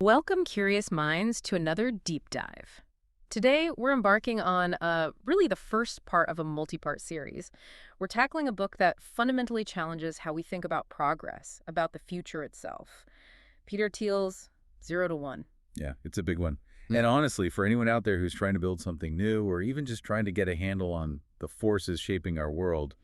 Welcome, curious minds, to another deep dive. Today, we're embarking on really the first part of a multi-part series. We're tackling a book that fundamentally challenges how we think about progress, about the future itself. Peter Thiel's 0 to 1. Yeah, it's a big one. And honestly, for anyone out there who's trying to build something new or even just trying to get a handle on the forces shaping our world,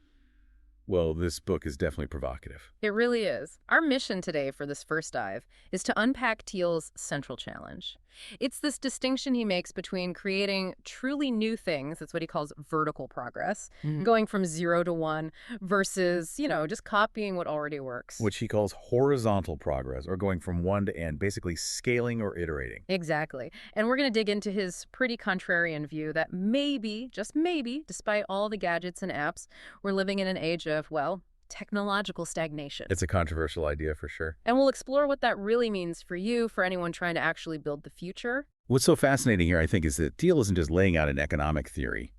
well, this book is definitely provocative. It really is. Our mission today for this first dive is to unpack Thiel's central challenge. It's this distinction he makes between creating truly new things, that's what he calls vertical progress, going from 0 to 1, versus, just copying what already works. Which he calls horizontal progress, or going from one to n, basically scaling or iterating. Exactly. And we're going to dig into his pretty contrarian view that maybe, just maybe, despite all the gadgets and apps, we're living in an age of, well, technological stagnation. It's a controversial idea for sure. And we'll explore what that really means for you, for anyone trying to actually build the future. What's so fascinating here, I think, is that Thiel isn't just laying out an economic theory.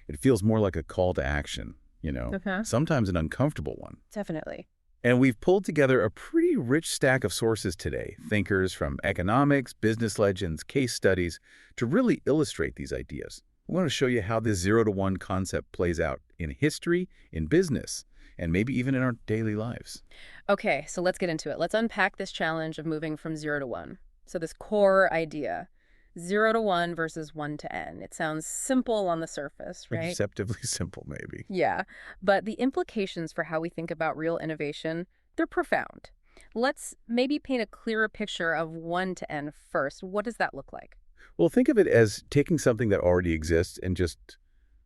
It feels more like a call to action, sometimes an uncomfortable one. Definitely. And we've pulled together a pretty rich stack of sources today, thinkers from economics, business legends, case studies, to really illustrate these ideas. We want to show you how this 0 to 1 concept plays out in history, in business, and maybe even in our daily lives. Okay, so let's get into it. Let's unpack this challenge of moving from 0 to 1. So this core idea, 0 to 1 versus 1 to n. It sounds simple on the surface, right? Deceptively simple, maybe. Yeah, but the implications for how we think about real innovation, they're profound. Let's maybe paint a clearer picture of 1 to n first. What does that look like? Well, think of it as taking something that already exists and just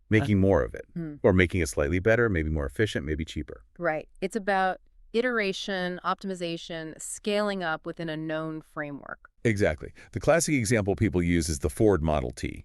making more of it, or making it slightly better, maybe more efficient, maybe cheaper. Right. It's about iteration, optimization, scaling up within a known framework. Exactly. The classic example people use is the Ford Model T.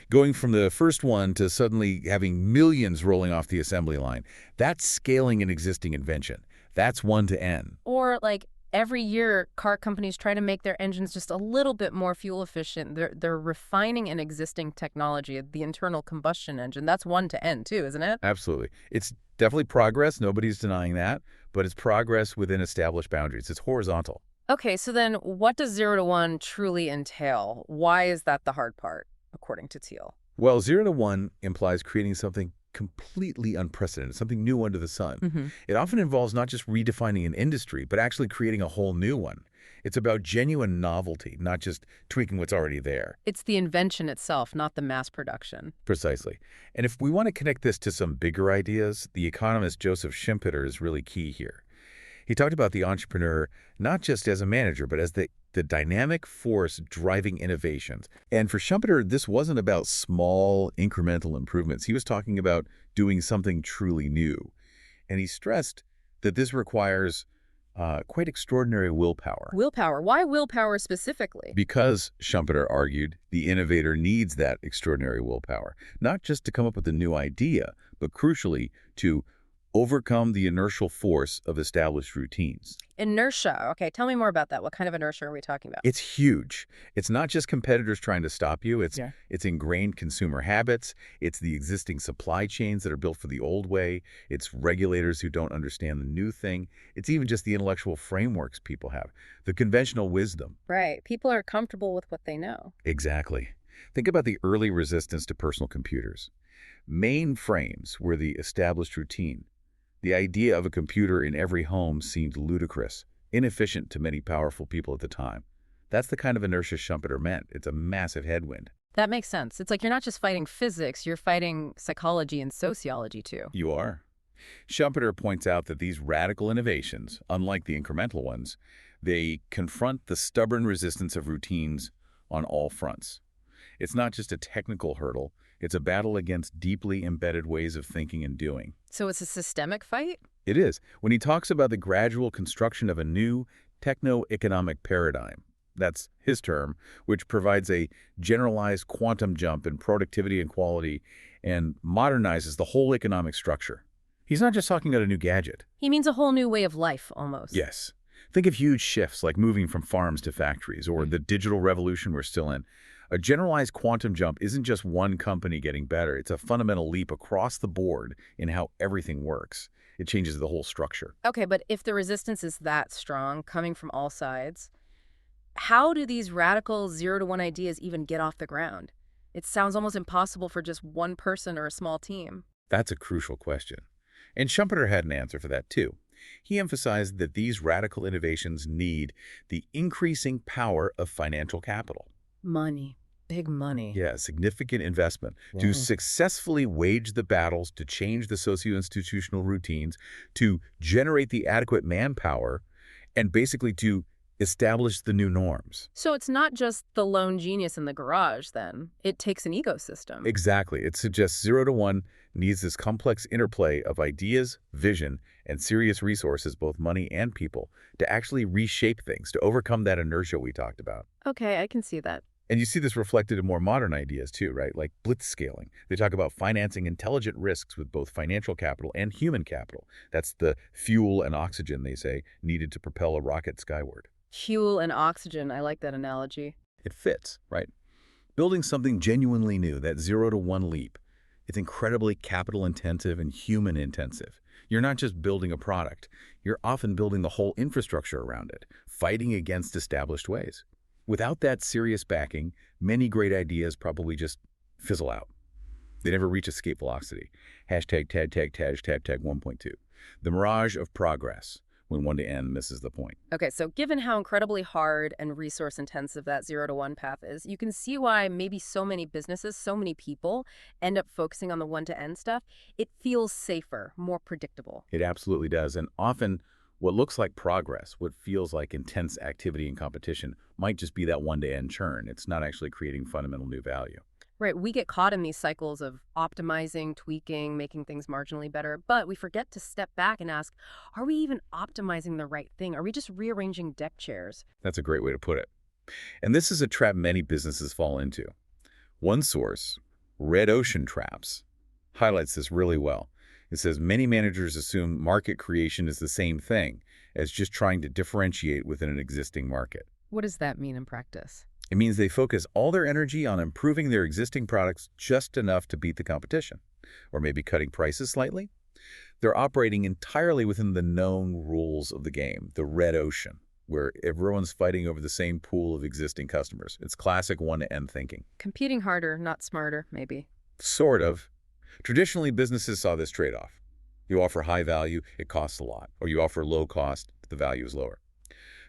Going from the first one to suddenly having millions rolling off the assembly line. That's scaling an existing invention. That's 1 to n. Or like every year, car companies try to make their engines just a little bit more fuel efficient. They're refining an existing technology, the internal combustion engine. That's 1 to n too, isn't it? Absolutely. It's definitely progress. Nobody's denying that. But it's progress within established boundaries. It's horizontal. Okay, so then what does 0 to 1 truly entail? Why is that the hard part, according to Thiel? Well, 0 to 1 implies creating something completely unprecedented, something new under the sun. It often involves not just redefining an industry, but actually creating a whole new one. It's about genuine novelty, not just tweaking what's already there. It's the invention itself, not the mass production. Precisely. And if we want to connect this to some bigger ideas, the economist Joseph Schumpeter is really key here. He talked about the entrepreneur not just as a manager, but as the dynamic force driving innovations. And for Schumpeter, this wasn't about small, incremental improvements. He was talking about doing something truly new. And he stressed that this requires quite extraordinary willpower. Willpower. Why willpower specifically? Because, Schumpeter argued, the innovator needs that extraordinary willpower, not just to come up with a new idea, but crucially, to overcome the inertial force of established routines. Inertia. Okay, tell me more about that. What kind of inertia are we talking about? It's huge. It's not just competitors trying to stop you. It's ingrained consumer habits. It's the existing supply chains that are built for the old way. It's regulators who don't understand the new thing. It's even just the intellectual frameworks people have, the conventional wisdom. Right. People are comfortable with what they know. Exactly. Think about the early resistance to personal computers. Mainframes were the established routine. The idea of a computer in every home seemed ludicrous, inefficient to many powerful people at the time. That's the kind of inertia Schumpeter meant. It's a massive headwind. That makes sense. It's like you're not just fighting physics, you're fighting psychology and sociology too. You are. Schumpeter points out that these radical innovations, unlike the incremental ones, they confront the stubborn resistance of routines on all fronts. It's not just a technical hurdle. It's a battle against deeply embedded ways of thinking and doing. So it's a systemic fight? It is. When he talks about the gradual construction of a new techno-economic paradigm, that's his term, which provides a generalized quantum jump in productivity and quality and modernizes the whole economic structure. He's not just talking about a new gadget. He means a whole new way of life, almost. Yes. Think of huge shifts like moving from farms to factories or the digital revolution we're still in. A generalized quantum jump isn't just one company getting better. It's a fundamental leap across the board in how everything works. It changes the whole structure. Okay, but if the resistance is that strong, coming from all sides, how do these radical 0 to 1 ideas even get off the ground? It sounds almost impossible for just one person or a small team. That's a crucial question. And Schumpeter had an answer for that, too. He emphasized that these radical innovations need the increasing power of financial capital. Money. Big money. Yeah, significant investment to Yeah. successfully wage the battles, to change the socio-institutional routines, to generate the adequate manpower, and basically to establish the new norms. So it's not just the lone genius in the garage, then. It takes an ecosystem. Exactly. It suggests 0 to 1 needs this complex interplay of ideas, vision, and serious resources, both money and people, to actually reshape things, to overcome that inertia we talked about. Okay, I can see that. And you see this reflected in more modern ideas too, right? Like blitzscaling. They talk about financing intelligent risks with both financial capital and human capital. That's the fuel and oxygen, they say, needed to propel a rocket skyward. Fuel and oxygen, I like that analogy. It fits, right? Building something genuinely new, that 0 to 1 leap, it's incredibly capital intensive and human intensive. You're not just building a product. You're often building the whole infrastructure around it, fighting against established ways. Without that serious backing, many great ideas probably just fizzle out. They never reach escape velocity. Hashtag 1.2. The mirage of progress, when 1 to N misses the point. Okay, so given how incredibly hard and resource intensive that 0 to 1 path is, you can see why maybe so many businesses, so many people end up focusing on the 1 to N stuff. It feels safer, more predictable. It absolutely does. And often what looks like progress, what feels like intense activity and competition, might just be that 1 to N churn. It's not actually creating fundamental new value. Right, we get caught in these cycles of optimizing, tweaking, making things marginally better, but we forget to step back and ask, are we even optimizing the right thing? Are we just rearranging deck chairs? That's a great way to put it. And this is a trap many businesses fall into. One source, Red Ocean Traps, highlights this really well. It says many managers assume market creation is the same thing as just trying to differentiate within an existing market. What does that mean in practice? It means they focus all their energy on improving their existing products just enough to beat the competition, or maybe cutting prices slightly. They're operating entirely within the known rules of the game, the red ocean, where everyone's fighting over the same pool of existing customers. It's classic 1 to N thinking. Competing harder, not smarter, maybe. Sort of. Traditionally, businesses saw this trade-off. You offer high value, it costs a lot. Or you offer low cost, the value is lower.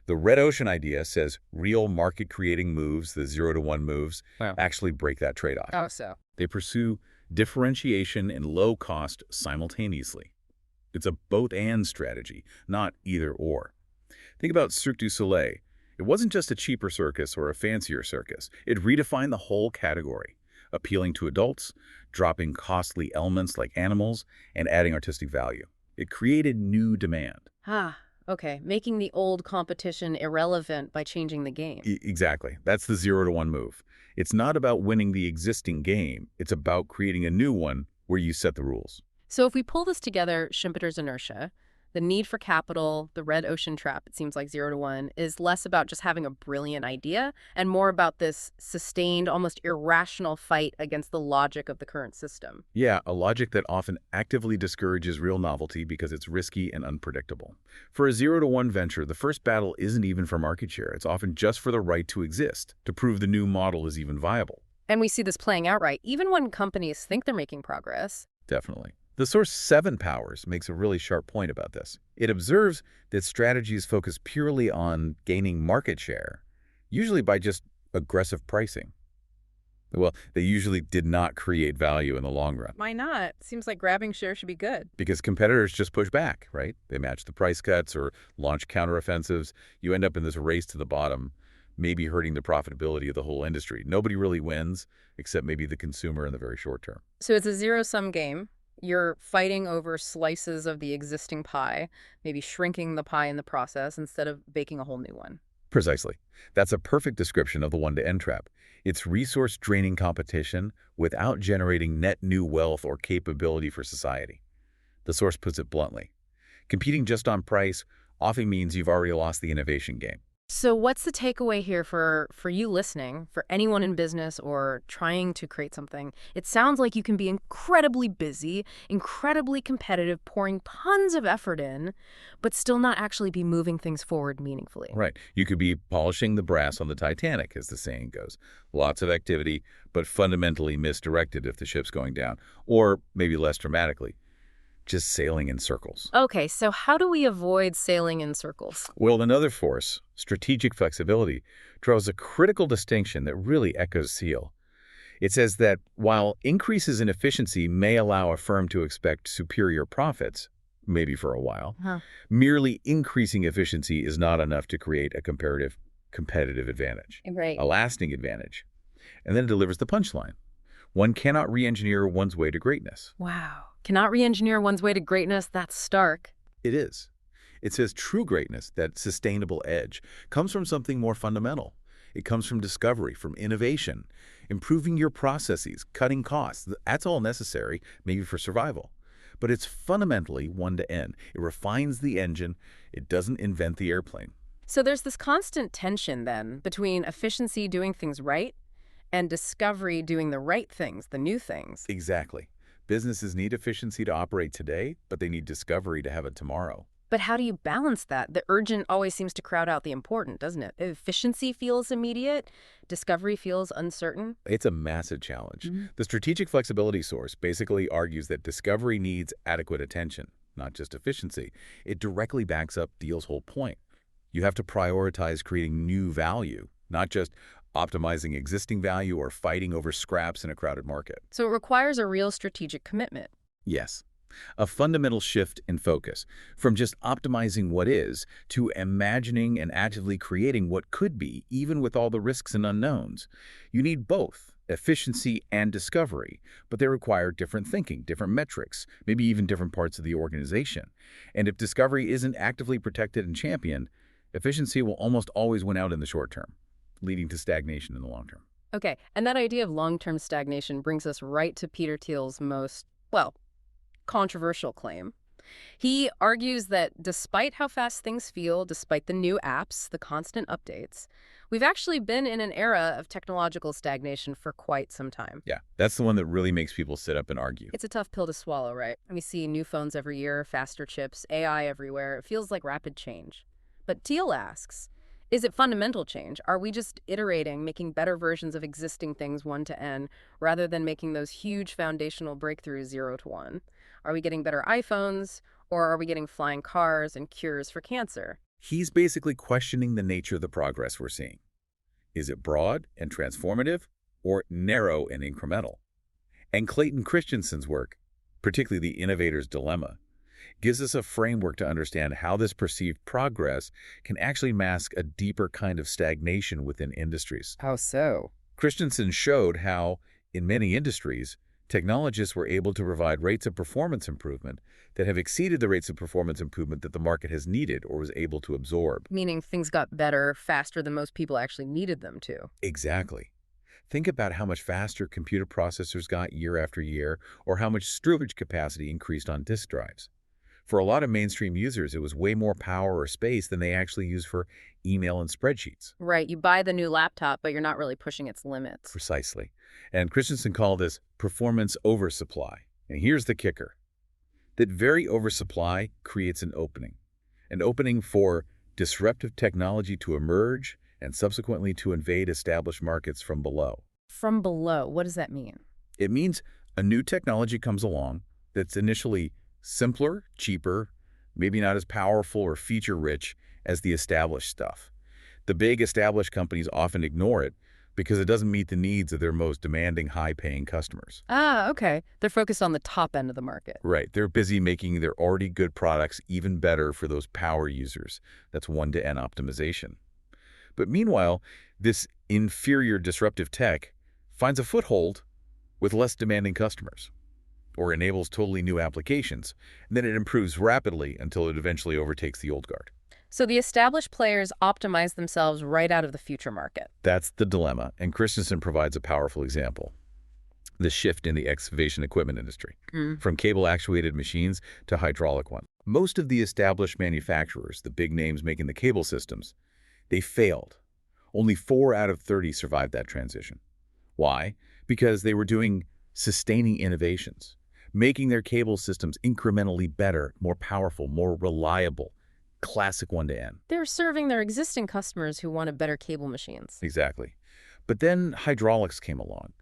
The red ocean idea says real market-creating moves, the 0 to 1 moves, actually break that trade-off. Oh, so. They pursue differentiation and low cost simultaneously. It's a both-and strategy, not either-or. Think about Cirque du Soleil. It wasn't just a cheaper circus or a fancier circus. It redefined the whole category, appealing to adults, dropping costly elements like animals, and adding artistic value. It created new demand. Okay, making the old competition irrelevant by changing the game. Exactly. That's the 0 to 1 move. It's not about winning the existing game. It's about creating a new one where you set the rules. So if we pull this together, Schumpeter's inertia, the need for capital, the red ocean trap, it seems like 0 to 1, is less about just having a brilliant idea and more about this sustained, almost irrational fight against the logic of the current system. Yeah, a logic that often actively discourages real novelty because it's risky and unpredictable. For a 0 to 1 venture, the first battle isn't even for market share. It's often just for the right to exist, to prove the new model is even viable. And we see this playing out, right? Even when companies think they're making progress. Definitely. The source 7 Powers makes a really sharp point about this. It observes that strategies focus purely on gaining market share, usually by just aggressive pricing. Well, they usually did not create value in the long run. Why not? Seems like grabbing share should be good. Because competitors just push back, right? They match the price cuts or launch counteroffensives. You end up in this race to the bottom, maybe hurting the profitability of the whole industry. Nobody really wins, except maybe the consumer in the very short term. So it's a zero-sum game. You're fighting over slices of the existing pie, maybe shrinking the pie in the process instead of baking a whole new one. Precisely. That's a perfect description of the 1 to N trap. It's resource-draining competition without generating net new wealth or capability for society. The source puts it bluntly. Competing just on price often means you've already lost the innovation game. So what's the takeaway here for you listening, for anyone in business or trying to create something? It sounds like you can be incredibly busy, incredibly competitive, pouring tons of effort in, but still not actually be moving things forward meaningfully. Right. You could be polishing the brass on the Titanic, as the saying goes. Lots of activity, but fundamentally misdirected if the ship's going down. Or maybe less dramatically, just sailing in circles. Okay, so how do we avoid sailing in circles? Well, another force, strategic flexibility, draws a critical distinction that really echoes Thiel. It says that while increases in efficiency may allow a firm to expect superior profits, maybe for a while, Huh. merely increasing efficiency is not enough to create a competitive advantage, Right. a lasting advantage. And then it delivers the punchline. One cannot re-engineer one's way to greatness. Wow. Cannot re-engineer one's way to greatness, that's stark. It is. It says true greatness, that sustainable edge, comes from something more fundamental. It comes from discovery, from innovation, improving your processes, cutting costs. That's all necessary, maybe for survival. But it's fundamentally one-to-end. It refines the engine. It doesn't invent the airplane. So there's this constant tension then between efficiency doing things right and discovery doing the right things, the new things. Exactly. Businesses need efficiency to operate today, but they need discovery to have it tomorrow. But how do you balance that? The urgent always seems to crowd out the important, doesn't it? Efficiency feels immediate, discovery feels uncertain. It's a massive challenge. Mhm. The strategic flexibility source basically argues that discovery needs adequate attention, not just efficiency. It directly backs up Thiel's whole point. You have to prioritize creating new value, not just optimizing existing value or fighting over scraps in a crowded market. So it requires a real strategic commitment. Yes, a fundamental shift in focus from just optimizing what is to imagining and actively creating what could be, even with all the risks and unknowns. You need both efficiency and discovery, but they require different thinking, different metrics, maybe even different parts of the organization. And if discovery isn't actively protected and championed, efficiency will almost always win out in the short term, leading to stagnation in the long term. Okay, and that idea of long-term stagnation brings us right to Peter Thiel's most, well, controversial claim. He argues that despite how fast things feel, despite the new apps, the constant updates, we've actually been in an era of technological stagnation for quite some time. Yeah, that's the one that really makes people sit up and argue. It's a tough pill to swallow, right? We see new phones every year, faster chips, AI everywhere. It feels like rapid change. But Thiel asks, is it fundamental change? Are we just iterating, making better versions of existing things one to N, rather than making those huge foundational breakthroughs 0 to 1? Are we getting better iPhones, or are we getting flying cars and cures for cancer? He's basically questioning the nature of the progress we're seeing. Is it broad and transformative, or narrow and incremental? And Clayton Christensen's work, particularly The Innovator's Dilemma, gives us a framework to understand how this perceived progress can actually mask a deeper kind of stagnation within industries. How so? Christensen showed how, in many industries, technologists were able to provide rates of performance improvement that have exceeded the rates of performance improvement that the market has needed or was able to absorb. Meaning things got better faster than most people actually needed them to. Exactly. Think about how much faster computer processors got year after year, or how much storage capacity increased on disk drives. For a lot of mainstream users, it was way more power or space than they actually use for email and spreadsheets. Right, you buy the new laptop, but you're not really pushing its limits. Precisely. And Christensen called this performance oversupply. And here's the kicker. That very oversupply creates an opening for disruptive technology to emerge and subsequently to invade established markets from below. From below, what does that mean? It means a new technology comes along that's initially simpler, cheaper, maybe not as powerful or feature-rich as the established stuff. The big established companies often ignore it because it doesn't meet the needs of their most demanding, high-paying customers. Ah, okay. They're focused on the top end of the market. Right. They're busy making their already good products even better for those power users. That's one-to-N optimization. But meanwhile, this inferior disruptive tech finds a foothold with less demanding customers, or enables totally new applications, and then it improves rapidly until it eventually overtakes the old guard. So the established players optimize themselves right out of the future market. That's the dilemma, and Christensen provides a powerful example. The shift in the excavation equipment industry, from cable-actuated machines to hydraulic ones. Most of the established manufacturers, the big names making the cable systems, They failed. Only 4 out of 30 survived that transition. Why? Because they were doing sustaining innovations, making their cable systems incrementally better, more powerful, more reliable. Classic one-to-N. They're serving their existing customers who wanted better cable machines. Exactly. But then hydraulics came along.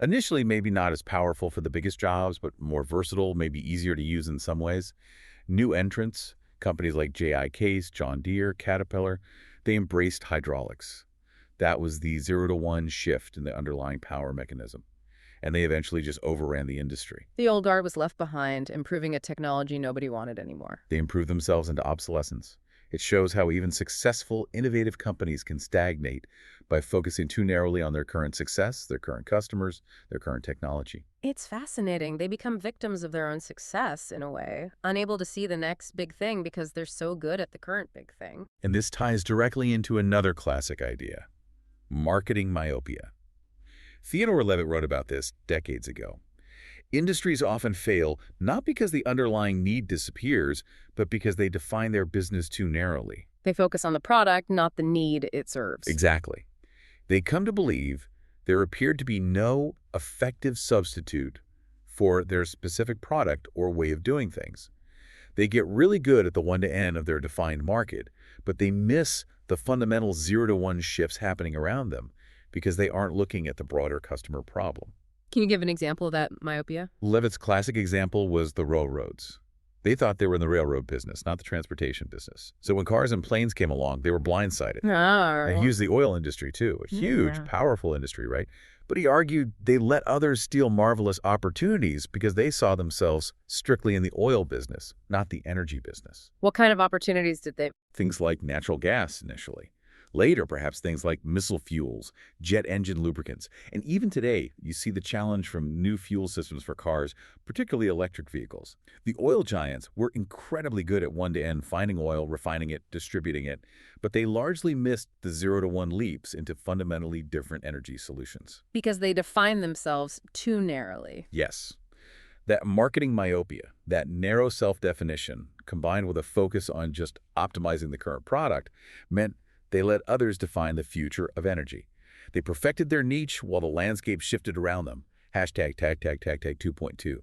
Initially, maybe not as powerful for the biggest jobs, but more versatile, maybe easier to use in some ways. New entrants, companies like J.I. Case, John Deere, Caterpillar, they embraced hydraulics. That was the 0-to-1 shift in the underlying power mechanism. And they eventually just overran the industry. The old guard was left behind, improving a technology nobody wanted anymore. They improved themselves into obsolescence. It shows how even successful, innovative companies can stagnate by focusing too narrowly on their current success, their current customers, their current technology. It's fascinating. They become victims of their own success, in a way, unable to see the next big thing because they're so good at the current big thing. And this ties directly into another classic idea: marketing myopia. Theodore Levitt wrote about this decades ago. Industries often fail not because the underlying need disappears, but because they define their business too narrowly. They focus on the product, not the need it serves. Exactly. They come to believe there appeared to be no effective substitute for their specific product or way of doing things. They get really good at the one-to-N of their defined market, but they miss the fundamental 0-to-1 shifts happening around them because they aren't looking at the broader customer problem. Can you give an example of that myopia? Levitt's classic example was the railroads. They thought they were in the railroad business, not the transportation business. So when cars and planes came along, they were blindsided. And he used the oil industry too, a huge, powerful industry, right? But he argued they let others steal marvelous opportunities because they saw themselves strictly in the oil business, not the energy business. What kind of opportunities did they? Things like natural gas initially. Later, perhaps things like missile fuels, jet engine lubricants. And even today, you see the challenge from new fuel systems for cars, particularly electric vehicles. The oil giants were incredibly good at one-to-N, finding oil, refining it, distributing it, but they largely missed the 0-to-1 leaps into fundamentally different energy solutions. Because they define themselves too narrowly. Yes. That marketing myopia, that narrow self-definition, combined with a focus on just optimizing the current product, meant they let others define the future of energy. They perfected their niche while the landscape shifted around them. Hashtag tag 2.2.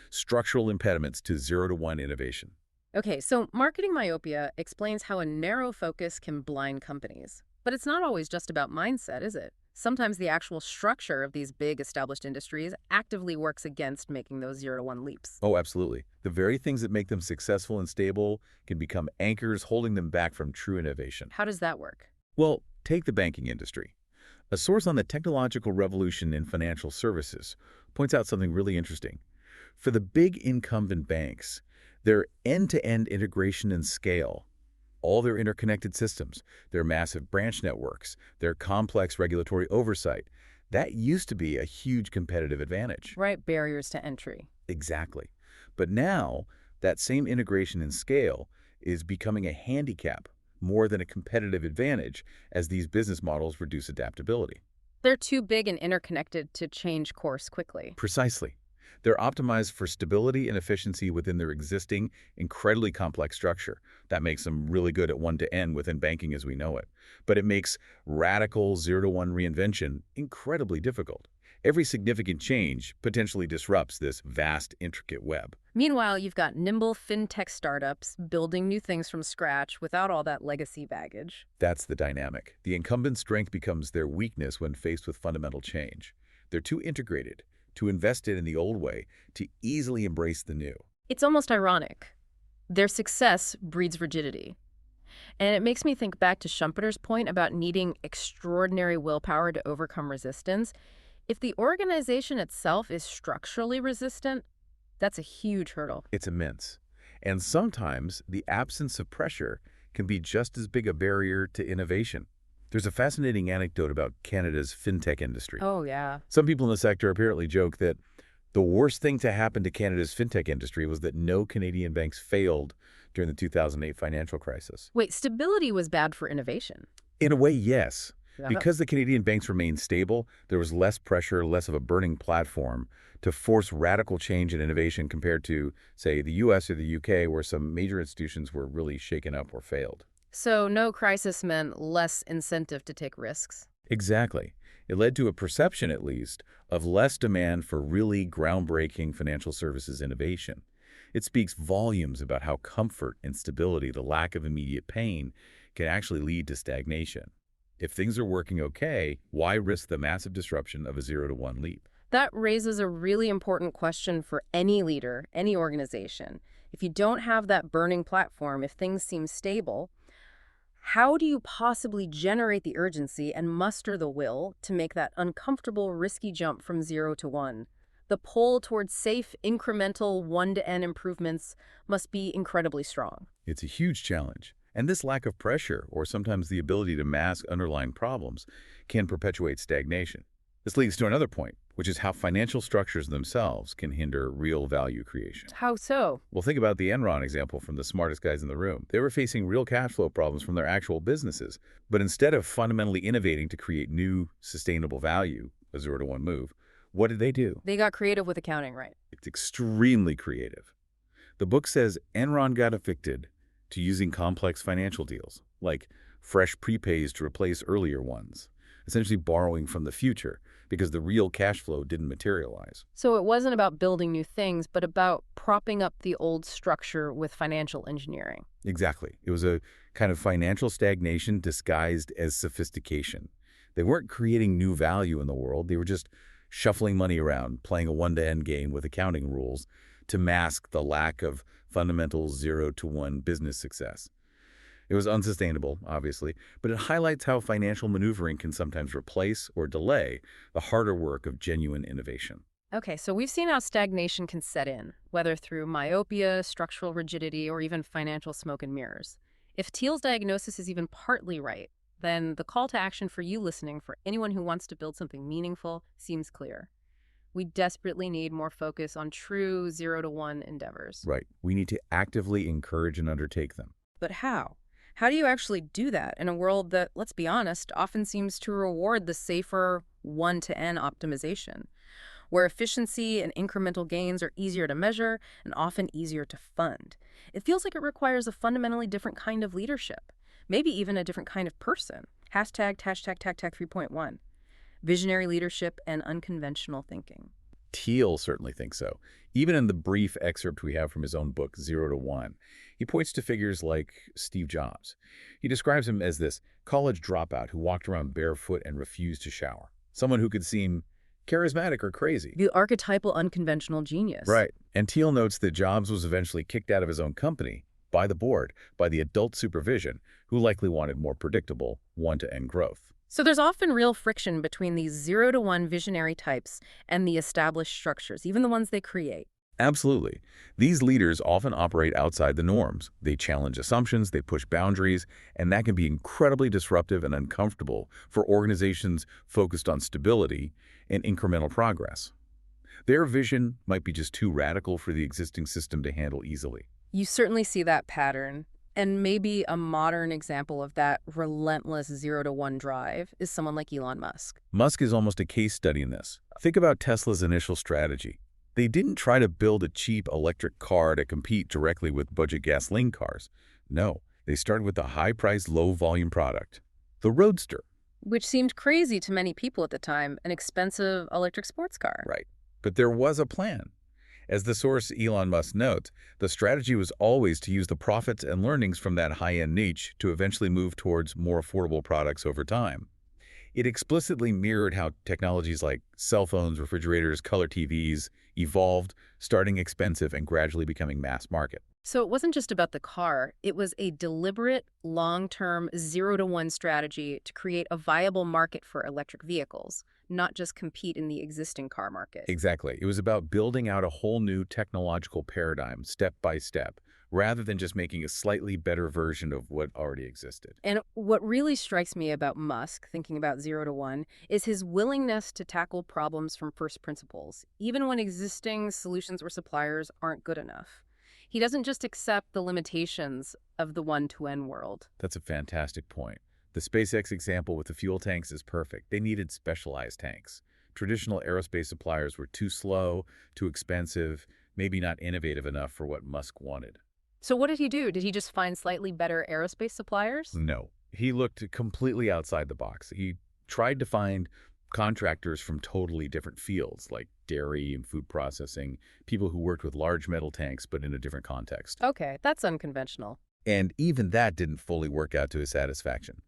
Structural impediments to 0-to-1 innovation. Okay, so marketing myopia explains how a narrow focus can blind companies. But it's not always just about mindset, is it? Sometimes the actual structure of these big established industries actively works against making those 0-to-1 leaps. Oh, absolutely. The very things that make them successful and stable can become anchors holding them back from true innovation. How does that work? Well, take the banking industry. A source on the technological revolution in financial services points out something really interesting. For the big incumbent banks, their end-to-end integration and scale, all their interconnected systems, their massive branch networks, their complex regulatory oversight, that used to be a huge competitive advantage. Right, barriers to entry. Exactly. But now, that same integration and scale is becoming a handicap more than a competitive advantage as these business models reduce adaptability. They're too big and interconnected to change course quickly. Precisely. They're optimized for stability and efficiency within their existing, incredibly complex structure. That makes them really good at one-to-N within banking as we know it. But it makes radical 0-to-1 reinvention incredibly difficult. Every significant change potentially disrupts this vast, intricate web. Meanwhile, you've got nimble fintech startups building new things from scratch without all that legacy baggage. That's the dynamic. The incumbent strength becomes their weakness when faced with fundamental change. They're too integrated, too invested in the old way, to easily embrace the new. It's almost ironic. Their success breeds rigidity. And it makes me think back to Schumpeter's point about needing extraordinary willpower to overcome resistance. If the organization itself is structurally resistant, that's a huge hurdle. It's immense. And sometimes the absence of pressure can be just as big a barrier to innovation. There's a fascinating anecdote about Canada's fintech industry. Oh, yeah. Some people in the sector apparently joke that the worst thing to happen to Canada's fintech industry was that no Canadian banks failed during the 2008 financial crisis. Wait, stability was bad for innovation? In a way, yes. Yeah. Because the Canadian banks remained stable, there was less pressure, less of a burning platform to force radical change and innovation compared to, say, the U.S. or the U.K., where some major institutions were really shaken up or failed. So no crisis meant less incentive to take risks. Exactly. It led to a perception, at least, of less demand for really groundbreaking financial services innovation. It speaks volumes about how comfort and stability, the lack of immediate pain, can actually lead to stagnation. If things are working okay, why risk the massive disruption of a 0 to 1 leap? That raises a really important question for any leader, any organization. If you don't have that burning platform, if things seem stable, how do you possibly generate the urgency and muster the will to make that uncomfortable, risky jump from 0 to 1? The pull towards safe, incremental 1 to N improvements must be incredibly strong. It's a huge challenge. And this lack of pressure, or sometimes the ability to mask underlying problems, can perpetuate stagnation. This leads to another point, which is how financial structures themselves can hinder real value creation. How so? Well, think about the Enron example from the smartest guys in the room. They were facing real cash flow problems from their actual businesses. But instead of fundamentally innovating to create new, sustainable value, a 0 to 1 move, what did they do? They got creative with accounting, right? It's extremely creative. The book says Enron got addicted to using complex financial deals, like fresh prepays to replace earlier ones, essentially borrowing from the future because the real cash flow didn't materialize. So it wasn't about building new things, but about propping up the old structure with financial engineering. Exactly. It was a kind of financial stagnation disguised as sophistication. They weren't creating new value in the world. They were just shuffling money around, playing a 1 to N game with accounting rules to mask the lack of fundamental 0 to 1 business success. It was unsustainable, obviously, but it highlights how financial maneuvering can sometimes replace or delay the harder work of genuine innovation. Okay, so we've seen how stagnation can set in, whether through myopia, structural rigidity, or even financial smoke and mirrors. If Thiel's diagnosis is even partly right, then the call to action for you listening, for anyone who wants to build something meaningful, seems clear. We desperately need more focus on true 0 to 1 endeavors. Right. We need to actively encourage and undertake them. But how? How do you actually do that in a world that, let's be honest, often seems to reward the safer 1 to N optimization, where efficiency and incremental gains are easier to measure and often easier to fund? It feels like it requires a fundamentally different kind of leadership, maybe even a different kind of person. Hashtag 3.1. Visionary leadership and unconventional thinking. Thiel certainly thinks so. Even in the brief excerpt we have from his own book, 0 to 1, he points to figures like Steve Jobs. He describes him as this college dropout who walked around barefoot and refused to shower. Someone who could seem charismatic or crazy. The archetypal unconventional genius. Right. And Thiel notes that Jobs was eventually kicked out of his own company by the board, by the adult supervision, who likely wanted more predictable 1 to N growth. So there's often real friction between these 0 to 1 visionary types and the established structures, even the ones they create. Absolutely. These leaders often operate outside the norms. They challenge assumptions, they push boundaries, and that can be incredibly disruptive and uncomfortable for organizations focused on stability and incremental progress. Their vision might be just too radical for the existing system to handle easily. You certainly see that pattern. And maybe a modern example of that relentless 0 to 1 drive is someone like Elon Musk. Musk is almost a case study in this. Think about Tesla's initial strategy. They didn't try to build a cheap electric car to compete directly with budget gasoline cars. No, they started with a high-priced, low-volume product, the Roadster. Which seemed crazy to many people at the time, an expensive electric sports car. Right. But there was a plan. As the source Elon Musk notes, the strategy was always to use the profits and learnings from that high-end niche to eventually move towards more affordable products over time. It explicitly mirrored how technologies like cell phones, refrigerators, color TVs evolved, starting expensive and gradually becoming mass market. So it wasn't just about the car. It was a deliberate, long-term 0 to 1 strategy to create a viable market for electric vehicles, not just compete in the existing car market. Exactly. It was about building out a whole new technological paradigm, step by step, rather than just making a slightly better version of what already existed. And what really strikes me about Musk, thinking about 0 to 1, is his willingness to tackle problems from first principles, even when existing solutions or suppliers aren't good enough. He doesn't just accept the limitations of the 1 to N world. That's a fantastic point. The SpaceX example with the fuel tanks is perfect. They needed specialized tanks. Traditional aerospace suppliers were too slow, too expensive, maybe not innovative enough for what Musk wanted. So what did he do? Did he just find slightly better aerospace suppliers? No, he looked completely outside the box. He tried to find contractors from totally different fields, like dairy and food processing, people who worked with large metal tanks, but in a different context. Okay, that's unconventional. And even that didn't fully work out to his satisfaction.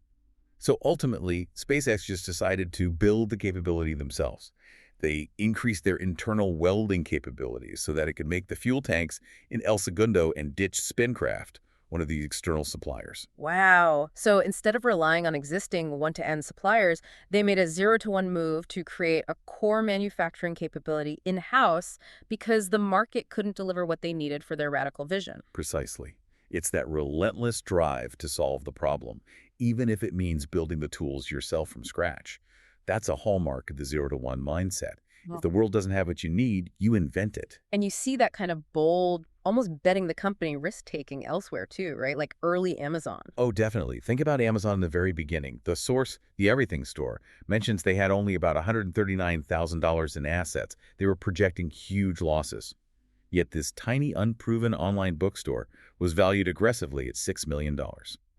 So ultimately, SpaceX just decided to build the capability themselves. They increased their internal welding capabilities so that it could make the fuel tanks in El Segundo and ditch Spincraft, one of the external suppliers. Wow. So instead of relying on existing one-to-end suppliers, they made a zero-to-one move to create a core manufacturing capability in-house because the market couldn't deliver what they needed for their radical vision. Precisely. It's that relentless drive to solve the problem, even if it means building the tools yourself from scratch. That's a hallmark of the zero-to-one mindset. If Well, the world doesn't have what you need, you invent it. and you see that kind of bold, almost betting the company risk-taking elsewhere too, right? Like early Amazon. Oh, definitely. Think about Amazon in the very beginning. The source, the everything store, mentions they had only about $139,000 in assets. They were projecting huge losses. Yet this tiny, unproven online bookstore was valued aggressively at $6 million.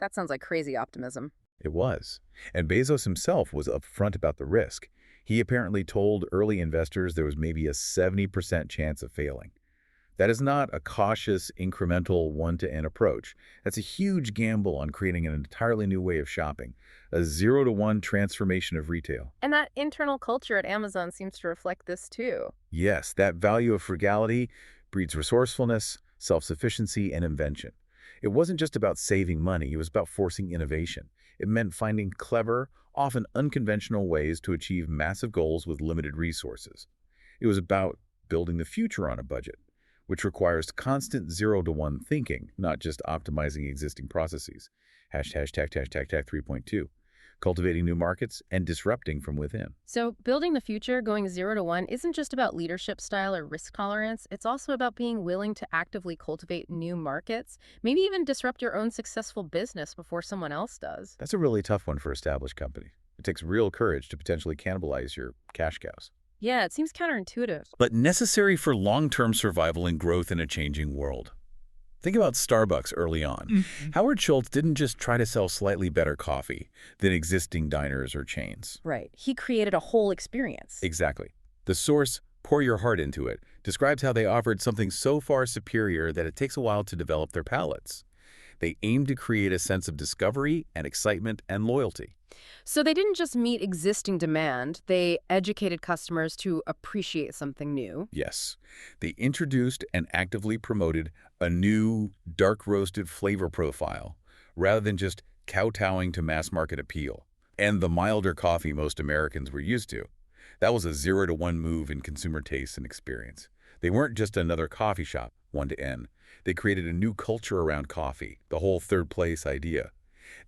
That sounds like crazy optimism. It was. And Bezos himself was upfront about the risk. He apparently told early investors there was maybe a 70% chance of failing. That is not a cautious, incremental one-to-N approach. That's a huge gamble on creating an entirely new way of shopping, a zero-to-one transformation of retail. And that internal culture at Amazon seems to reflect this too. Yes, that value of frugality breeds resourcefulness, self-sufficiency, and invention. It wasn't just about saving money, it was about forcing innovation. It meant finding clever, often unconventional ways to achieve massive goals with limited resources. It was about building the future on a budget, which requires constant zero-to-one thinking, not just optimizing existing processes. Hashtag 3.2. Cultivating new markets and disrupting from within. So building the future, going zero-to-one, isn't just about leadership style or risk tolerance. It's also about being willing to actively cultivate new markets, maybe even disrupt your own successful business before someone else does. That's a really tough one for established company. It takes real courage to potentially cannibalize your cash cows. Yeah, it seems counterintuitive. But necessary for long-term survival and growth in a changing world. Think about Starbucks early on. Howard Schultz didn't just try to sell slightly better coffee than existing diners or chains. Right. He created a whole experience. Exactly. The source, Pour Your Heart Into It, describes how they offered something so far superior that it takes a while to develop their palates. They aimed to create a sense of discovery and excitement and loyalty. So they didn't just meet existing demand, they educated customers to appreciate something new. Yes, they introduced and actively promoted a new, dark-roasted flavor profile, rather than just kowtowing to mass-market appeal, and the milder coffee most Americans were used to. That was a zero-to-one move in consumer taste and experience. They weren't just another coffee shop, one-to-N. They created a new culture around coffee, the whole third-place idea.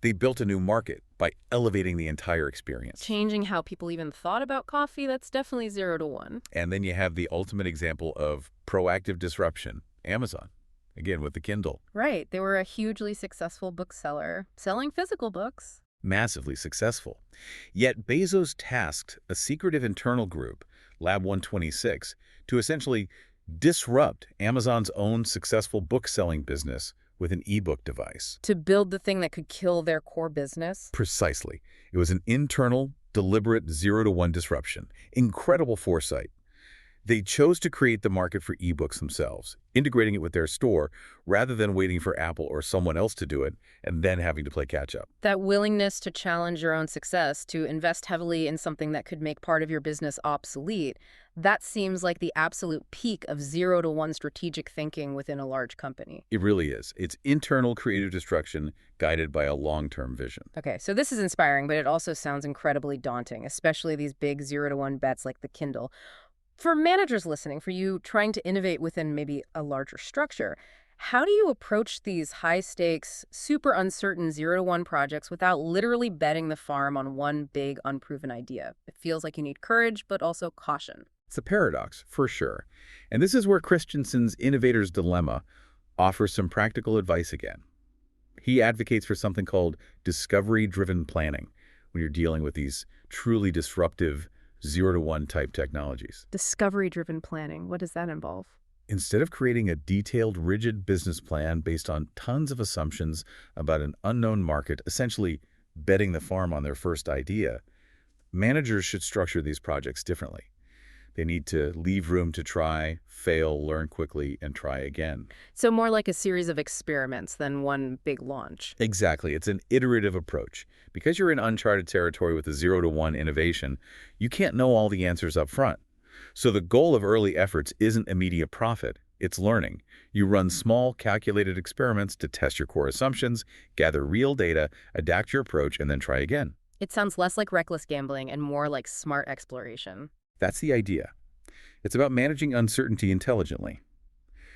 They built a new market by elevating the entire experience. Changing how people even thought about coffee, that's definitely zero-to-one. And then you have the ultimate example of proactive disruption, Amazon. Again, with the Kindle. Right. They were a hugely successful bookseller, selling physical books. Massively successful. Yet Bezos tasked a secretive internal group, Lab 126, to essentially disrupt Amazon's own successful book-selling business with an ebook device. To build the thing that could kill their core business? Precisely. It was an internal, deliberate zero-to-one disruption. Incredible foresight. They chose to create the market for ebooks themselves, integrating it with their store rather than waiting for Apple or someone else to do it and then having to play catch-up. That willingness to challenge your own success, to invest heavily in something that could make part of your business obsolete, that seems like the absolute peak of zero-to-one strategic thinking within a large company. It really is. It's internal creative destruction guided by a long-term vision. Okay, so this is inspiring, but it also sounds incredibly daunting, especially these big zero-to-one bets like the Kindle. For managers listening, for you trying to innovate within maybe a larger structure, how do you approach these high-stakes, super uncertain zero-to-one projects without literally betting the farm on one big, unproven idea? It feels like you need courage, but also caution. It's a paradox, for sure. And this is where Christensen's Innovator's Dilemma offers some practical advice again. He advocates for something called discovery-driven planning when you're dealing with these truly disruptive zero-to-one type technologies. Discovery-driven planning, what does that involve? Instead of creating a detailed, rigid business plan based on tons of assumptions about an unknown market, essentially betting the farm on their first idea, managers should structure these projects differently. They need to leave room to try, fail, learn quickly, and try again. So more like a series of experiments than one big launch. Exactly. It's an iterative approach. Because you're in uncharted territory with a 0 to 1 innovation, you can't know all the answers up front. So the goal of early efforts isn't immediate profit. It's learning. You run small, calculated experiments to test your core assumptions, gather real data, adapt your approach, and then try again. It sounds less like reckless gambling and more like smart exploration. That's the idea. It's about managing uncertainty intelligently.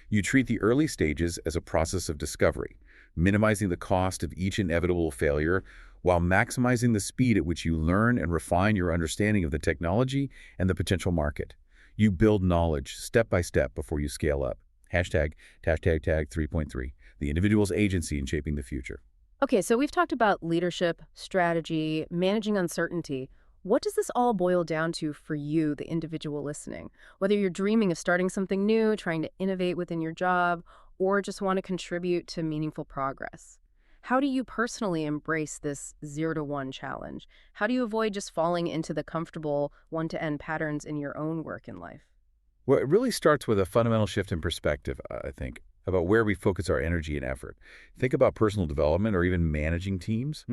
You treat the early stages as a process of discovery, minimizing the cost of each inevitable failure while maximizing the speed at which you learn and refine your understanding of the technology and the potential market. You build knowledge step by step before you scale up. Hashtag, tag 3.3, the individual's agency in shaping the future. Okay, so we've talked about leadership, strategy, managing uncertainty. What does this all boil down to for you, the individual listening? Whether you're dreaming of starting something new, trying to innovate within your job, or just want to contribute to meaningful progress. How do you personally embrace this 0 to 1 challenge? How do you avoid just falling into the comfortable 1 to N patterns in your own work in life? Well, it really starts with a fundamental shift in perspective, I think, about where we focus our energy and effort. Think about personal development or even managing teams.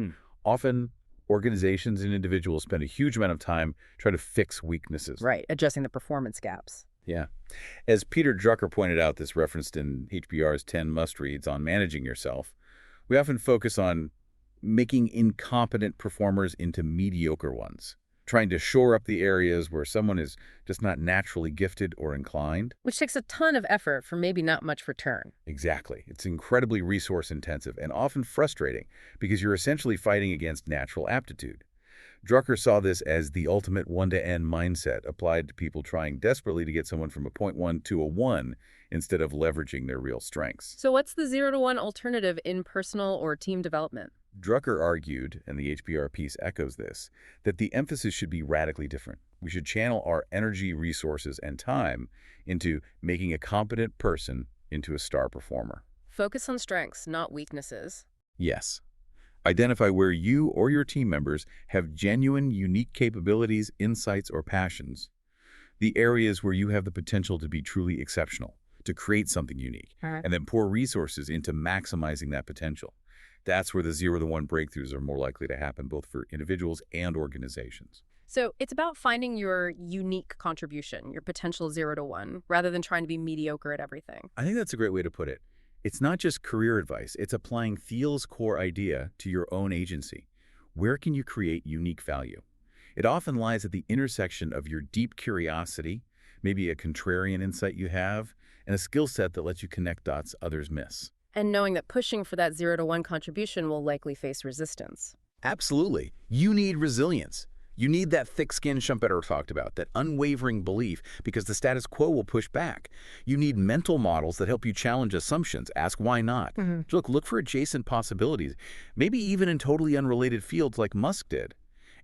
Often, organizations and individuals spend a huge amount of time trying to fix weaknesses. Right, adjusting the performance gaps. Yeah. As Peter Drucker pointed out, this referenced in HBR's 10 must-reads on managing yourself, we often focus on making incompetent performers into mediocre ones, trying to shore up the areas where someone is just not naturally gifted or inclined. Which takes a ton of effort for maybe not much return. Exactly. It's incredibly resource-intensive and often frustrating because you're essentially fighting against natural aptitude. Drucker saw this as the ultimate 1 to N mindset applied to people trying desperately to get someone from a 0.1 to a 1 instead of leveraging their real strengths. So what's the 0 to 1 alternative in personal or team development? Drucker argued, and the HBR piece echoes this, that the emphasis should be radically different. We should channel our energy, resources, and time into making a competent person into a star performer. Focus on strengths, not weaknesses. Yes. Identify where you or your team members have genuine, unique capabilities, insights, or passions. The areas where you have the potential to be truly exceptional, to create something unique, and then pour resources into maximizing that potential. That's where the 0 to 1 breakthroughs are more likely to happen, both for individuals and organizations. So it's about finding your unique contribution, your potential 0 to 1, rather than trying to be mediocre at everything. I think that's a great way to put it. It's not just career advice. It's applying Thiel's core idea to your own agency. Where can you create unique value? It often lies at the intersection of your deep curiosity, maybe a contrarian insight you have, and a skill set that lets you connect dots others miss. And knowing that pushing for that 0 to 1 contribution will likely face resistance. Absolutely. You need resilience. You need that thick skin Schumpeter talked about, that unwavering belief, because the status quo will push back. You need mental models that help you challenge assumptions, ask why not. Look for adjacent possibilities, maybe even in totally unrelated fields like Musk did.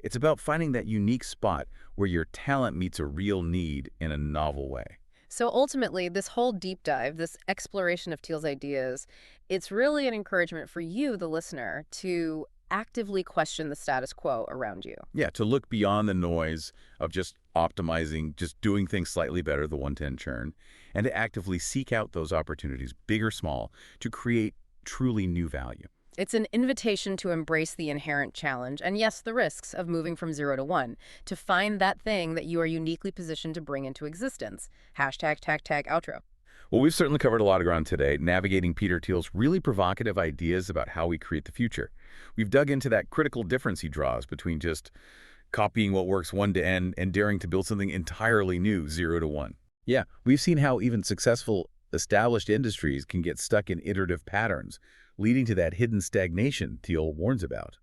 It's about finding that unique spot where your talent meets a real need in a novel way. So ultimately, this whole deep dive, this exploration of Thiel's ideas, it's really an encouragement for you, the listener, to actively question the status quo around you. Yeah, to look beyond the noise of just optimizing, just doing things slightly better, the 110 churn, and to actively seek out those opportunities, big or small, to create truly new value. It's an invitation to embrace the inherent challenge, and yes, the risks of moving from 0 to 1, to find that thing that you are uniquely positioned to bring into existence. Hashtag tag outro. Well, we've certainly covered a lot of ground today, navigating Peter Thiel's really provocative ideas about how we create the future. We've dug into that critical difference he draws between just copying what works 1 to N and daring to build something entirely new, 0 to 1. Yeah, we've seen how even successful, established industries can get stuck in iterative patterns, leading to that hidden stagnation Thiel warns about.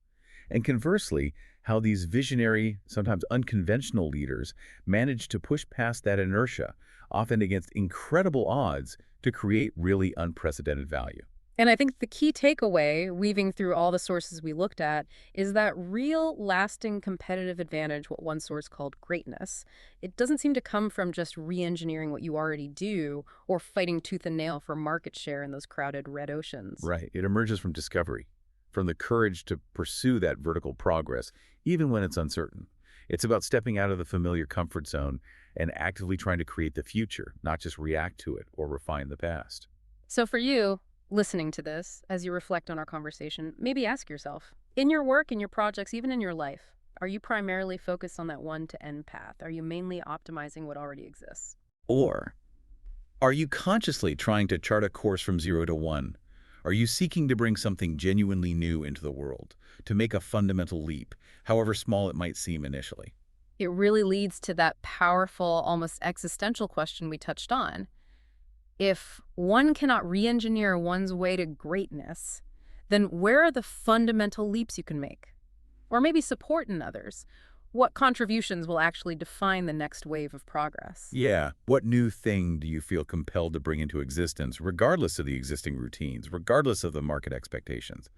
And conversely, how these visionary, sometimes unconventional leaders manage to push past that inertia, often against incredible odds, to create really unprecedented value. And I think the key takeaway, weaving through all the sources we looked at, is that real, lasting competitive advantage, what one source called greatness, it doesn't seem to come from just re-engineering what you already do or fighting tooth and nail for market share in those crowded red oceans. Right. It emerges from discovery, from the courage to pursue that vertical progress, even when it's uncertain. It's about stepping out of the familiar comfort zone and actively trying to create the future, not just react to it or refine the past. So for you, listening to this, as you reflect on our conversation, maybe ask yourself, in your work, in your projects, even in your life, are you primarily focused on that one to end path? Are you mainly optimizing what already exists? Or are you consciously trying to chart a course from 0 to 1? Are you seeking to bring something genuinely new into the world, to make a fundamental leap, however small it might seem initially? It really leads to that powerful, almost existential question we touched on. If one cannot re-engineer one's way to greatness, then where are the fundamental leaps you can make? Or maybe support in others? What contributions will actually define the next wave of progress? Yeah. What new thing do you feel compelled to bring into existence, regardless of the existing routines, regardless of the market expectations?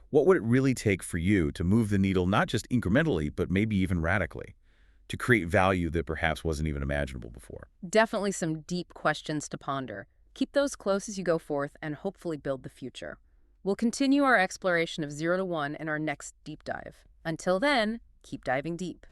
What would it really take for you to move the needle not just incrementally, but maybe even radically, to create value that perhaps wasn't even imaginable before? Definitely some deep questions to ponder. Keep those close as you go forth and hopefully build the future. We'll continue our exploration of 0 to 1 in our next deep dive. Until then, keep diving deep.